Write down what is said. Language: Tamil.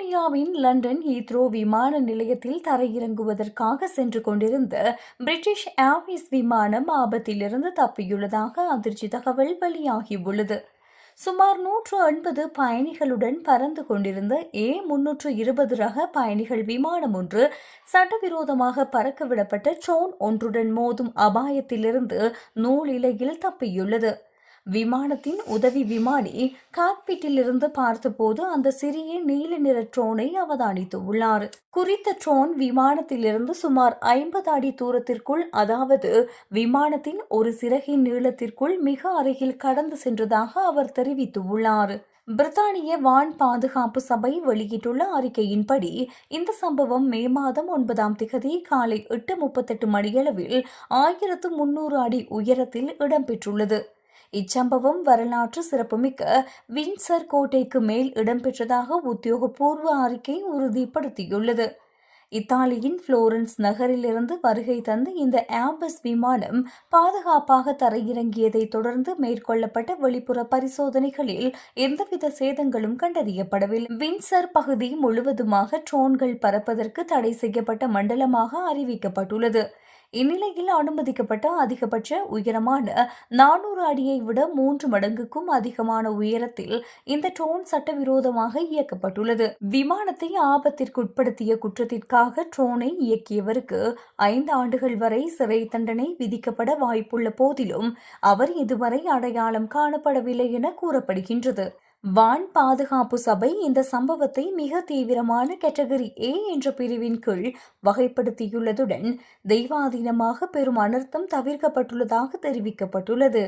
பிரித்தானியாவின் லண்டன் ஹீத்ரோ விமான நிலையத்தில் தரையிறங்குவதற்காக சென்று கொண்டிருந்த பிரிட்டிஷ் ஏர்வேஸ் விமானம் ஆபத்திலிருந்து தப்பியுள்ளதாக அதிர்ச்சி தகவல் வெளியாகியுள்ளது. சுமார் 180 பயணிகளுடன் பறந்து கொண்டிருந்த A320 ரக பயணிகள் விமானம் ஒன்று சட்டவிரோதமாக பறக்கவிடப்பட்ட ட்ரோன் ஒன்றுடன் மோதும் அபாயத்திலிருந்து நூலிழையில் தப்பியுள்ளது. விமானத்தின் உதவி விமானி காக்பிட்டிலிருந்து பார்த்தபோது அந்த சிறிய நீல நிற ட்ரோனை அவதானித்துள்ளார். குறித்த ட்ரோன் விமானத்திலிருந்து சுமார் 50 அடி தூரத்திற்குள், அதாவது விமானத்தின் ஒரு சிறகின் நீளத்திற்குள் மிக அருகில் கடந்து சென்றதாக அவர் தெரிவித்துள்ளார். பிரித்தானிய வான் பாதுகாப்பு சபை வெளியிட்டுள்ள அறிக்கையின்படி இந்த சம்பவம் மே மாதம் 9ஆம் திகதி காலை 8:38 மணியளவில் 1300 அடி உயரத்தில் இடம்பெற்றுள்ளது. இச்சம்பவம் வரலாற்று சிறப்புமிக்க வின்சர் கோட்டைக்கு மேல் இடம்பெற்றதாக உத்தியோகபூர்வ அறிக்கை உறுதிப்படுத்தியுள்ளது. இத்தாலியின் புளோரன்ஸ் நகரிலிருந்து வருகை தந்து இந்த ஏர்பஸ் விமானம் பாதுகாப்பாக தரையிறங்கியதை தொடர்ந்து மேற்கொள்ளப்பட்ட வெளிப்புற பரிசோதனைகளில் எந்தவித சேதங்களும் கண்டறியப்படவில்லை. வின்சர் பகுதி முழுவதுமாக ட்ரோன்கள் பறப்பதற்கு தடை செய்யப்பட்ட மண்டலமாக அறிவிக்கப்பட்டுள்ளது. இந்நிலையில் அனுமதிக்கப்பட்ட அதிகபட்ச உயரமான 400 அடியை விட 3 மடங்குக்கும் அதிகமான உயரத்தில் இந்த ட்ரோன் சட்டவிரோதமாக இயக்கப்பட்டுள்ளது. விமானத்தை ஆபத்திற்குட்படுத்திய குற்றத்திற்காக ட்ரோனை இயக்கியவருக்கு 5 ஆண்டுகள் வரை சிறை தண்டனை விதிக்கப்பட வாய்ப்புள்ள போதிலும் அவர் இதுவரை அடையாளம் காணப்படவில்லை என கூறப்படுகின்றது. வான் பாதுகாப்பு சபை இந்த சம்பவத்தை மிக தீவிரமான கேட்டகரி A என்ற பிரிவின் கீழ் வகைப்படுத்தியுள்ளதுடன் தெய்வாதீனமாக பெரும் அனர்த்தம் தவிர்க்கப்பட்டுள்ளதாக தெரிவிக்கப்பட்டுள்ளது.